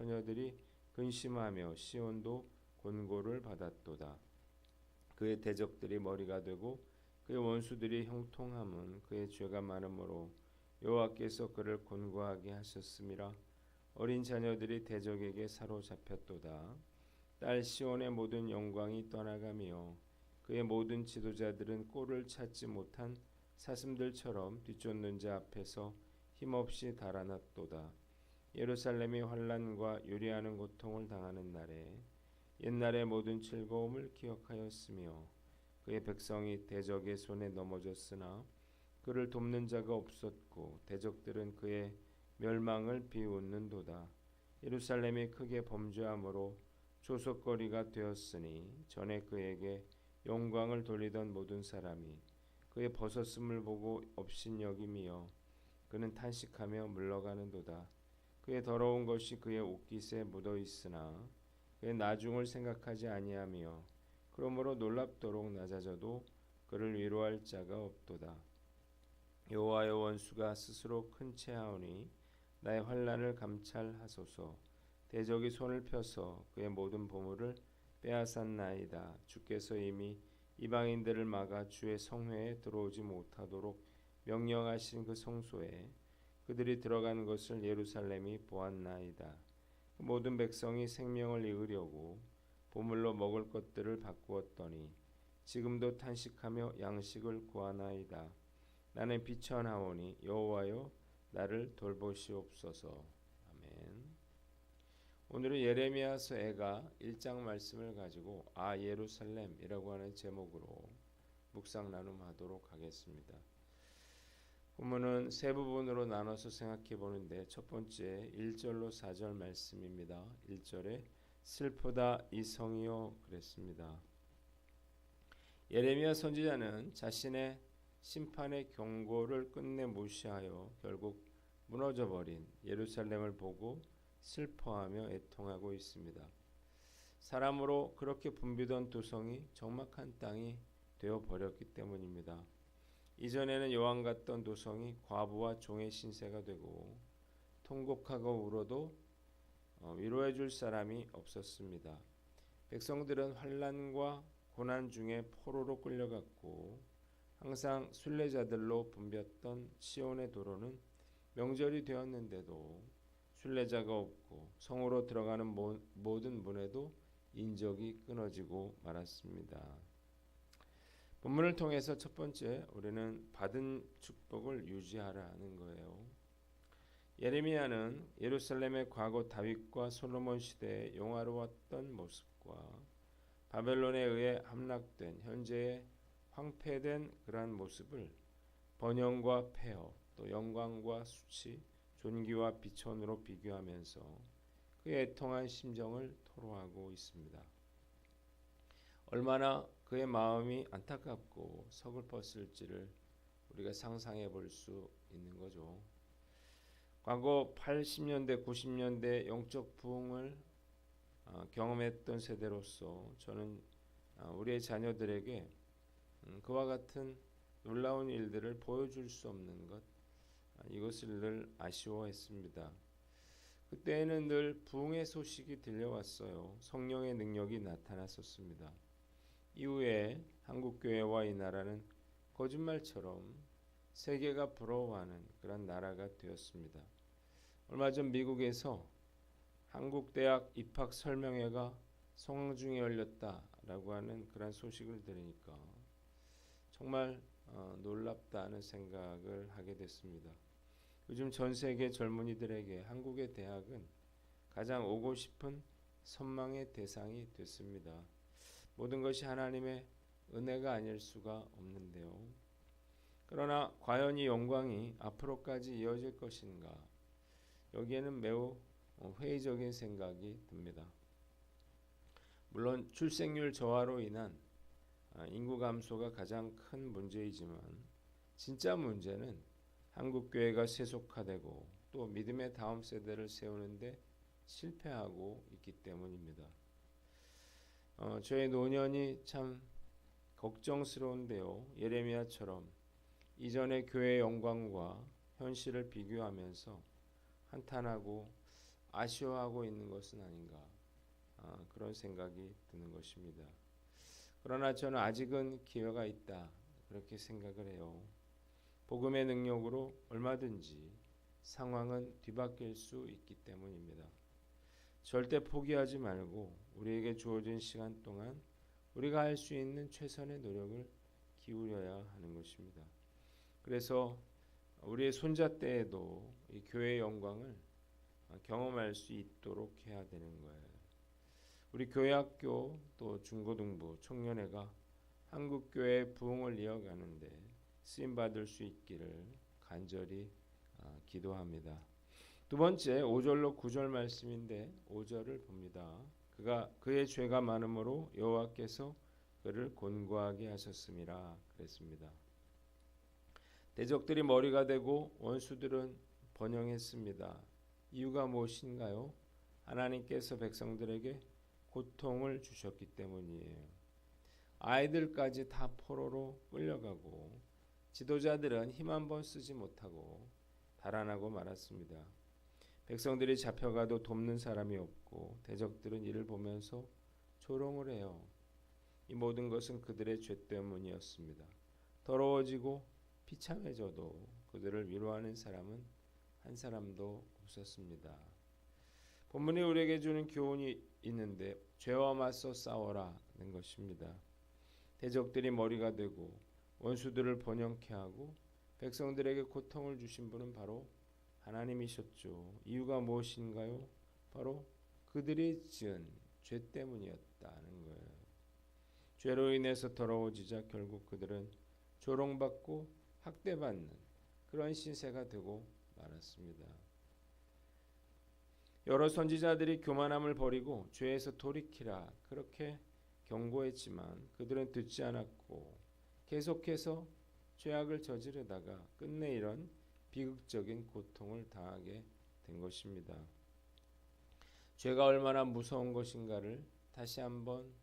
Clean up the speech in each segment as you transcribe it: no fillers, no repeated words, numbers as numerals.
처녀들이 근심하며 시온도 곤고를 받았도다. 그의 대적들이 머리가 되고 그의 원수들이 형통함은 그의 죄가 많으므로 여호와께서 그를 곤고하게 하셨음이라. 어린 자녀들이 대적에게 사로잡혔도다. 딸 시온의 모든 영광이 떠나가며 그의 모든 지도자들은 꼴을 찾지 못한 사슴들처럼 뒤쫓는 자 앞에서 힘없이 달아났도다. 예루살렘이 환난과 유리하는 고통을 당하는 날에 옛날의 모든 즐거움을 기억하였으며 그의 백성이 대적의 손에 넘어졌으나 그를 돕는 자가 없었고 대적들은 그의 멸망을 비웃는도다. 예루살렘이 크게 범죄함으로 조속거리가 되었으니 전에 그에게 영광을 돌리던 모든 사람이 그의 벗었음을 보고 업신여김이여 그는 탄식하며 물러가는도다. 그의 더러운 것이 그의 옷깃에 묻어 있으나 그의 나중을 생각하지 아니하며 그러므로 놀랍도록 낮아져도 그를 위로할 자가 없도다. 여호와의 원수가 스스로 큰 체하오니 나의 환난을 감찰하소서. 대적이 손을 펴서 그의 모든 보물을 빼앗았나이다. 주께서 이미 이방인들을 막아 주의 성회에 들어오지 못하도록 명령하신 그 성소에 그들이 들어간 것을 예루살렘이 보았나이다. 그 모든 백성이 생명을 잃으려고 보물로 먹을 것들을 바꾸었더니 지금도 탄식하며 양식을 구하나이다. 나는 비천하오니 여호와여 나를 돌보시옵소서. 아멘. 오늘은 예레미야서애가 1장 말씀을 가지고 예루살렘이라고 하는 제목으로 묵상 나눔하도록 하겠습니다. 본문은 세 부분으로 나눠서 생각해 보는데 첫 번째 1절로 4절 말씀입니다. 1절에 슬프다 이 성이요 그랬습니다. 예레미야 선지자는 자신의 심판의 경고를 끝내 무시하여 결국 무너져버린 예루살렘을 보고 슬퍼하며 애통하고 있습니다. 사람으로 그렇게 붐비던 도성이 적막한 땅이 되어버렸기 때문입니다. 이전에는 여왕 같던 도성이 과부와 종의 신세가 되고 통곡하고 울어도 위로해 줄 사람이 없었습니다. 백성들은 환난과 고난 중에 포로로 끌려갔고 항상 순례자들로 붐볐던 시온의 도로는 명절이 되었는데도 순례자가 없고 성으로 들어가는 모든 문에도 인적이 끊어지고 말았습니다. 본문을 통해서 첫 번째 우리는 받은 축복을 유지하라는 거예요. 예레미야는 예루살렘의 과거 다윗과 솔로몬 시대의 영화로웠던 모습과 바벨론에 의해 함락된 현재의 황폐된 그러한 모습을 번영과 폐허 또 영광과 수치 존귀와 비천으로 비교하면서 그의 애통한 심정을 토로하고 있습니다. 얼마나 그의 마음이 안타깝고 서글펐을지를 우리가 상상해 볼 수 있는 거죠. 과거 80년대, 90년대 영적 부흥을 경험했던 세대로서 저는 우리의 자녀들에게 그와 같은 놀라운 일들을 보여줄 수 없는 것, 이것을 늘 아쉬워했습니다. 그때에는 늘 부흥의 소식이 들려왔어요. 성령의 능력이 나타났었습니다. 이후에 한국교회와 이 나라는 거짓말처럼 세계가 부러워하는 그런 나라가 되었습니다. 얼마 전 미국에서 한국대학 입학 설명회가 성황중에 열렸다라고 하는 그런 소식을 들으니까 정말 놀랍다는 생각을 하게 됐습니다. 요즘 전 세계 젊은이들에게 한국의 대학은 가장 오고 싶은 선망의 대상이 됐습니다. 모든 것이 하나님의 은혜가 아닐 수가 없는데요. 그러나 과연 이 영광이 앞으로까지 이어질 것인가? 여기에는 매우 회의적인 생각이 듭니다. 물론 출생률 저하로 인한 인구 감소가 가장 큰 문제이지만 진짜 문제는 한국교회가 세속화되고 또 믿음의 다음 세대를 세우는데 실패하고 있기 때문입니다. 저의 노년이 참 걱정스러운데요. 예레미야처럼 이전의 교회의 영광과 현실을 비교하면서 한탄하고 아쉬워하고 있는 것은 아닌가 그런 생각이 드는 것입니다. 그러나 저는 아직은 기회가 있다 그렇게 생각을 해요. 복음의 능력으로 얼마든지 상황은 뒤바뀔 수 있기 때문입니다. 절대 포기하지 말고 우리에게 주어진 시간 동안 우리가 할 수 있는 최선의 노력을 기울여야 하는 것입니다. 그래서 우리의 손자 때에도 이 교회의 영광을 경험할 수 있도록 해야 되는 거예요. 우리 교회학교 또 중고등부 청년회가 한국교회의 부흥을 이어가는데 쓰임받을 수 있기를 간절히 기도합니다. 두 번째 5절로 9절 말씀인데 5절을 봅니다. 그의 죄가 많음으로 여호와께서 그를 곤고하게 하셨음이라 그랬습니다. 대적들이 머리가 되고 원수들은 번영했습니다. 이유가 무엇인가요? 하나님께서 백성들에게 고통을 주셨기 때문이에요. 아이들까지 다 포로로 끌려가고 지도자들은 힘 한 번 쓰지 못하고 달아나고 말았습니다. 백성들이 잡혀가도 돕는 사람이 없고 대적들은 이를 보면서 조롱을 해요. 이 모든 것은 그들의 죄 때문이었습니다. 더러워지고 비참해져도 그들을 위로하는 사람은 한 사람도 없었습니다. 본문이 우리에게 주는 교훈이 있는데 죄와 맞서 싸워라는 것입니다. 대적들이 머리가 되고 원수들을 번영케 하고 백성들에게 고통을 주신 분은 바로 하나님이셨죠. 이유가 무엇인가요? 바로 그들이 지은 죄 때문이었다는 거예요. 죄로 인해서 더러워지자 결국 그들은 조롱받고 학대받는 그런 신세가 되고 말았습니다. 여러 선지자들이 교만함을 버리고 죄에서 돌이키라 그렇게 경고했지만 그들은 듣지 않았고 계속해서 죄악을 저지르다가 끝내 이런 비극적인 고통을 당하게 된 것입니다. 죄가 얼마나 무서운 것인가를 다시 한번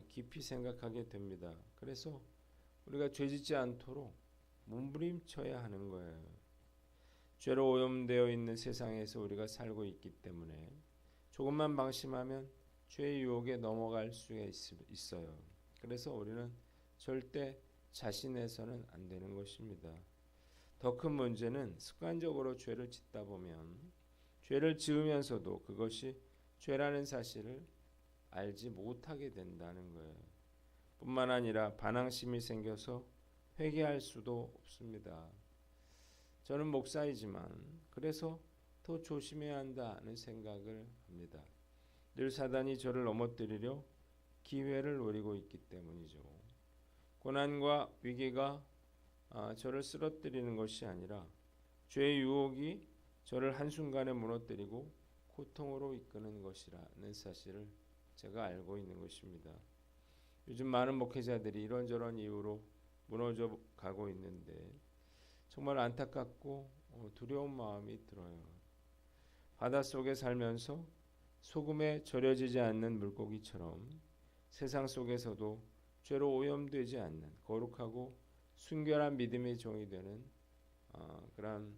깊이 생각하게 됩니다. 그래서 우리가 죄짓지 않도록 몸부림쳐야 하는 거예요. 죄로 오염되어 있는 세상에서 우리가 살고 있기 때문에 조금만 방심하면 죄의 유혹에 넘어갈 수가 있어요. 그래서 우리는 절대 자신해서는 안 되는 것입니다. 더 큰 문제는 습관적으로 죄를 짓다 보면 죄를 지으면서도 그것이 죄라는 사실을 알지 못하게 된다는 거예요. 뿐만 아니라 반항심이 생겨서 회개할 수도 없습니다. 저는 목사이지만 그래서 더 조심해야 한다는 생각을 합니다. 늘 사단이 저를 넘어뜨리려 기회를 노리고 있기 때문이죠. 고난과 위기가 저를 쓰러뜨리는 것이 아니라 죄의 유혹이 저를 한순간에 무너뜨리고 고통으로 이끄는 것이라는 사실을 제가 알고 있는 것입니다. 요즘 많은 목회자들이 이런저런 이유로 무너져 가고 있는데 정말 안타깝고 두려운 마음이 들어요. 바닷속에 살면서 소금에 절여지지 않는 물고기처럼 세상 속에서도 죄로 오염되지 않는 거룩하고 순결한 믿음의 종이 되는 그런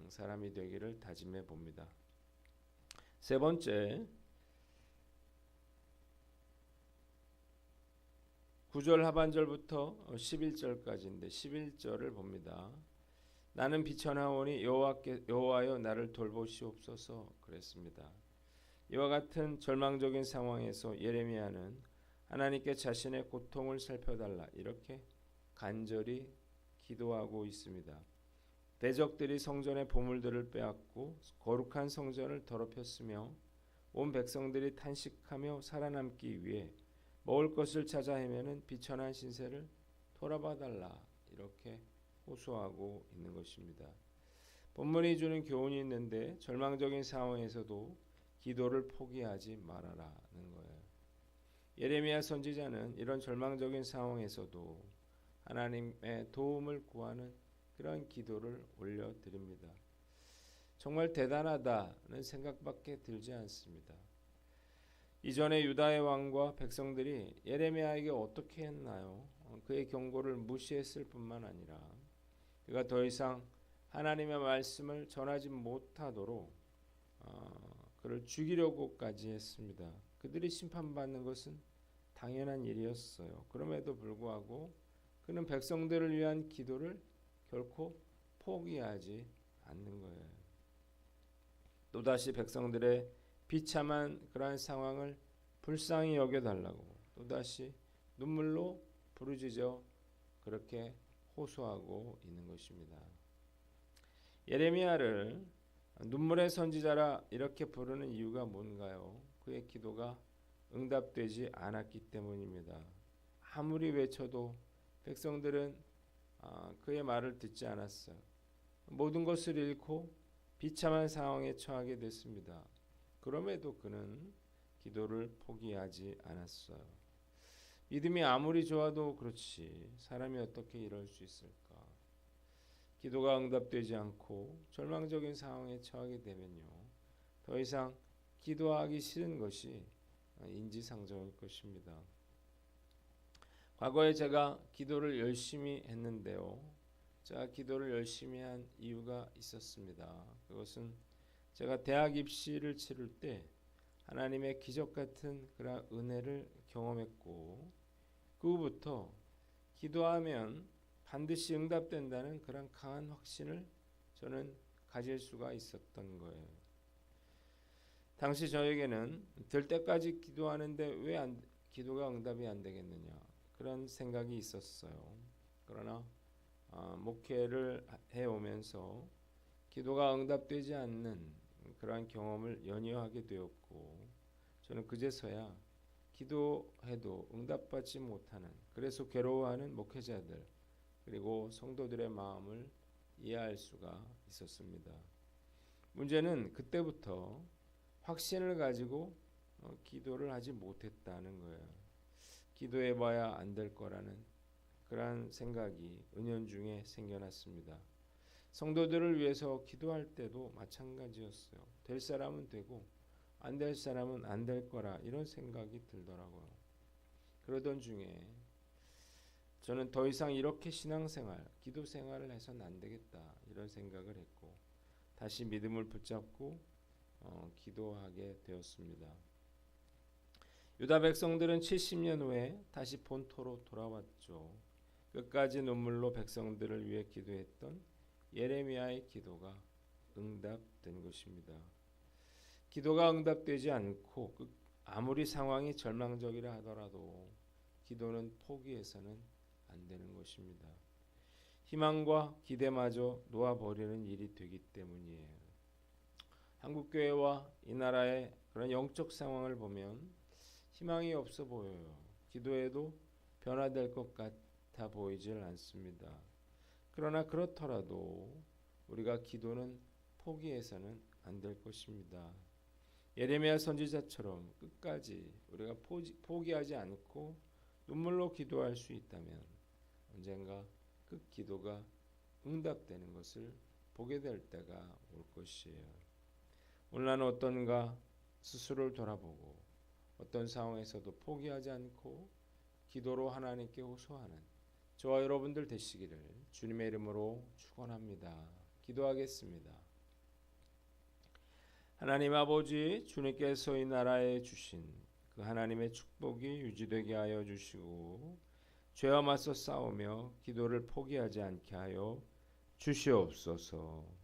사람이 되기를 다짐해 봅니다. 세 번째 9절 하반절부터 11절까지인데 11절을 봅니다. 나는 비천하오니 여호와여 나를 돌보시옵소서 그랬습니다. 이와 같은 절망적인 상황에서 예레미야는 하나님께 자신의 고통을 살펴달라 이렇게 간절히 기도하고 있습니다. 대적들이 성전의 보물들을 빼앗고 거룩한 성전을 더럽혔으며 온 백성들이 탄식하며 살아남기 위해 먹을 것을 찾아 헤매는 비천한 신세를 돌아봐달라 이렇게 호소하고 있는 것입니다. 본문이 주는 교훈이 있는데 절망적인 상황에서도 기도를 포기하지 말아라는 거예요. 예레미야 선지자는 이런 절망적인 상황에서도 하나님의 도움을 구하는 그런 기도를 올려드립니다. 정말 대단하다는 생각밖에 들지 않습니다. 이전에 유다의 왕과 백성들이 예레미야에게 어떻게 했나요? 그의 경고를 무시했을 뿐만 아니라 그가 더 이상 하나님의 말씀을 전하지 못하도록 그를 죽이려고까지 했습니다. 그들이 심판받는 것은 당연한 일이었어요. 그럼에도 불구하고 그는 백성들을 위한 기도를 결코 포기하지 않는 거예요. 또다시 백성들의 비참한 그러한 상황을 불쌍히 여겨달라고 또다시 눈물로 부르짖어 그렇게 호소하고 있는 것입니다. 예레미야를 눈물의 선지자라 이렇게 부르는 이유가 뭔가요? 그의 기도가 응답되지 않았기 때문입니다. 아무리 외쳐도 백성들은 그의 말을 듣지 않았어요. 모든 것을 잃고 비참한 상황에 처하게 됐습니다. 그럼에도 그는 기도를 포기하지 않았어요. 믿음이 아무리 좋아도 그렇지 사람이 어떻게 이럴 수 있을까? 기도가 응답되지 않고 절망적인 상황에 처하게 되면요, 더 이상 기도하기 싫은 것이 인지상정일 것입니다. 과거에 제가 기도를 열심히 했는데요, 제가 기도를 열심히 한 이유가 있었습니다. 그것은 제가 대학 입시를 치를 때 하나님의 기적 같은 그런 은혜를 경험했고, 그 후부터 기도하면 반드시 응답된다는 그런 강한 확신을 저는 가질 수가 있었던 거예요. 당시 저에게는 될 때까지 기도하는데 왜 기도가 응답이 안 되겠느냐, 그런 생각이 있었어요. 그러나 목회를 해오면서 기도가 응답되지 않는 그러한 경험을 연이어하게 되었고, 저는 그제서야 기도해도 응답받지 못하는, 그래서 괴로워하는 목회자들 그리고 성도들의 마음을 이해할 수가 있었습니다. 문제는 그때부터 확신을 가지고 기도를 하지 못했다는 거예요. 기도해봐야 안 될 거라는 그러한 생각이 은연중에 생겨났습니다. 성도들을 위해서 기도할 때도 마찬가지였어요. 될 사람은 되고 안 될 사람은 안 될 거라, 이런 생각이 들더라고요. 그러던 중에 저는 더 이상 이렇게 신앙생활, 기도 생활을 해서는 안 되겠다, 이런 생각을 했고 다시 믿음을 붙잡고 기도하게 되었습니다. 유다 백성들은 70년 후에 다시 본토로 돌아왔죠. 끝까지 눈물로 백성들을 위해 기도했던 예레미야의 기도가 응답된 것입니다. 기도가 응답되지 않고 아무리 상황이 절망적이라 하더라도 기도는 포기해서는 안 되는 것입니다. 희망과 기대마저 놓아버리는 일이 되기 때문이에요. 한국교회와 이 나라의 그런 영적 상황을 보면 희망이 없어 보여요. 기도해도 변화될 것 같아 보이질 않습니다. 그러나 그렇더라도 우리가 기도는 포기해서는 안 될 것입니다. 예레미야 선지자처럼 끝까지 우리가 포기하지 않고 눈물로 기도할 수 있다면 언젠가 그 기도가 응답되는 것을 보게 될 때가 올 것이에요. 오늘 나는 어떤가 스스로를 돌아보고 어떤 상황에서도 포기하지 않고 기도로 하나님께 호소하는 저와 여러분들 되시기를 주님의 이름으로 축원합니다. 기도하겠습니다. 하나님 아버지, 주님께서 이 나라에 주신 그 하나님의 축복이 유지되게 하여 주시고 죄와 맞서 싸우며 기도를 포기하지 않게 하여 주시옵소서.